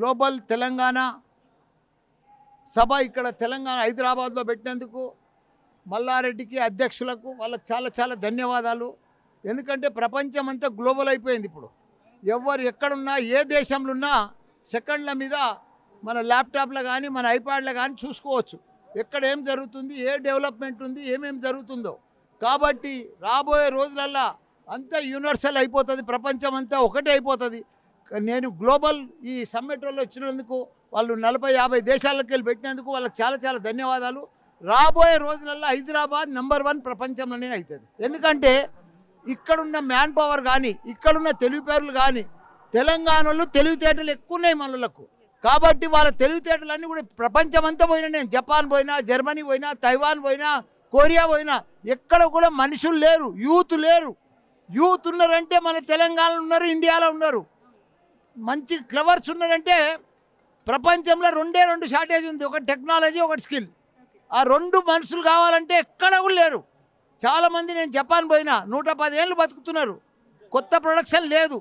Global Telangana సభ ఇక్కడ తెలంగాణ హైదరాబాద్లో పెట్టినందుకు మల్లారెడ్డికి అధ్యక్షులకు వాళ్ళకి చాలా చాలా ధన్యవాదాలు. ఎందుకంటే ప్రపంచం అంతా గ్లోబల్ అయిపోయింది. ఇప్పుడు ఎవరు ఎక్కడున్నా ఏ దేశంలో ఉన్నా సెకండ్ల మీద మన ల్యాప్టాప్లో కానీ మన ఐప్యాడ్లో కానీ చూసుకోవచ్చు ఎక్కడ ఏం జరుగుతుంది, ఏ డెవలప్మెంట్ ఉంది, ఏమేమి జరుగుతుందో. కాబట్టి రాబోయే రోజులల్లో అంతా యూనివర్సల్ అయిపోతుంది, ప్రపంచం అంతా ఒకటే అయిపోతుంది. నేను గ్లోబల్ ఈ సమ్మిట్ వల్ల వచ్చినందుకు వాళ్ళు 40-50 దేశాలకు వెళ్ళి పెట్టినందుకు వాళ్ళకి చాలా చాలా ధన్యవాదాలు. రాబోయే రోజులలో హైదరాబాద్ నెంబర్ 1 ప్రపంచంలోనే అవుతుంది. ఎందుకంటే ఇక్కడున్న మ్యాన్ పవర్ కానీ ఇక్కడున్న తెలివితేటలు కానీ తెలంగాణలో తెలివితేటలు ఎక్కువ ఉన్నాయి మనలకు. కాబట్టి వాళ్ళ తెలివితేటలన్నీ కూడా ప్రపంచం అంతా పోయినా, నేను జపాన్ పోయినా, జర్మనీ పోయినా, తైవాన్ పోయినా, కొరియా పోయినా, ఎక్కడ కూడా మనుషులు లేరు, యూత్ లేరు. యూత్ ఉన్నారంటే మన తెలంగాణలో ఉన్నారు, ఇండియాలో ఉన్నారు. మంచి క్లవర్స్ ఉన్నారంటే ప్రపంచంలో 2 షార్టేజ్ ఉంది, ఒకటి టెక్నాలజీ, ఒకటి స్కిల్. ఆ 2 మనుషులు కావాలంటే ఎక్కడ కూడా లేరు. చాలామంది నేను జపాన్ పోయినా 110 ఏళ్ళు బతుకుతున్నారు, కొత్త ప్రొడక్షన్ లేదు,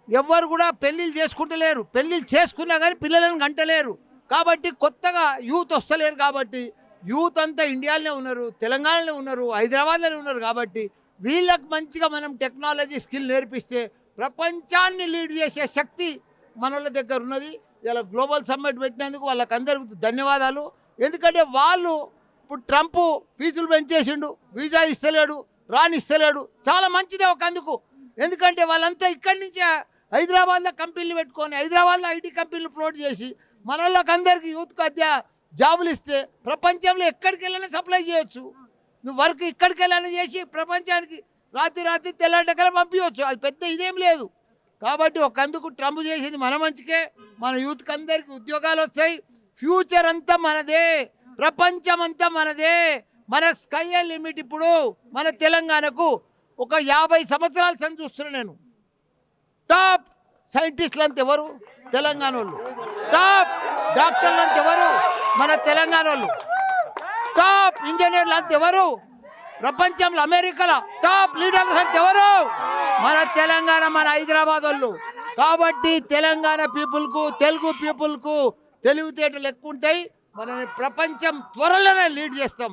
ఎవ్వరు కూడా పెళ్ళిళ్ళు చేసుకుంటలేరు, పెళ్ళిళ్ళు చేసుకున్నా కానీ పిల్లలను గంటలేరు. కాబట్టి కొత్తగా యూత్ వస్తలేరు. కాబట్టి యూత్ అంతా ఇండియాలోనే ఉన్నారు, తెలంగాణలో ఉన్నారు, హైదరాబాద్లోనే ఉన్నారు. కాబట్టి వీళ్ళకి మంచిగా మనం టెక్నాలజీ స్కిల్ నేర్పిస్తే ప్రపంచాన్ని లీడ్ చేసే శక్తి మనల దగ్గర ఉన్నది. ఇలా గ్లోబల్ సమ్మిట్ పెట్టినందుకు వాళ్ళకందరికీ ధన్యవాదాలు. ఎందుకంటే వాళ్ళు ఇప్పుడు ట్రంప్ ఫీజులు పెంచేసిండు, వీసా ఇస్తలేడు, రానిస్తలేడు. చాలా మంచిదే ఒక అందుకు. ఎందుకంటే వాళ్ళంతా ఇక్కడి నుంచే హైదరాబాద్లో కంపెనీలు పెట్టుకొని హైదరాబాద్లో ఐటీ కంపెనీలు ఫ్లోట్ చేసి మన వాళ్ళకందరికీ యూత్కి జాబులు ఇస్తే ప్రపంచంలో ఎక్కడికి వెళ్ళినా సప్లై చేయొచ్చు. నువ్వు వర్క్ ఇక్కడికి వెళ్ళాలని చేసి ప్రపంచానికి రాత్రి తెల్లాటకల పంపించవచ్చు. అది పెద్ద ఇదేం లేదు. కాబట్టి ఒక అందుకు ట్రంప్ చేసేది మన మంచికే, మన యూత్కి అందరికీ ఉద్యోగాలు వస్తాయి. ఫ్యూచర్ అంతా మనదే, ప్రపంచం అంతా మనదే. మన స్కై లిమిట్. ఇప్పుడు మన తెలంగాణకు ఒక 50 సంవత్సరాల సంది చూస్తున్నాను నేను. టాప్ సైంటిస్టులు అంతా ఎవరు? తెలంగాణ వాళ్ళు. టాప్ డాక్టర్లు అంతా ఎవరు? మన తెలంగాణ వాళ్ళు. టాప్ ఇంజనీర్లు అంతా ఎవరు? ప్రపంచంలో అమెరికాలో టాప్ లీడర్స్ అంతా ఎవరు? మన తెలంగాణ, మన హైదరాబాద్ వాళ్ళు. కాబట్టి తెలంగాణ పీపుల్కు, తెలుగు పీపుల్కు తెలివితేటలు ఎక్కువ ఉంటాయి. మన ప్రపంచం త్వరలోనే లీడ్ చేస్తాం.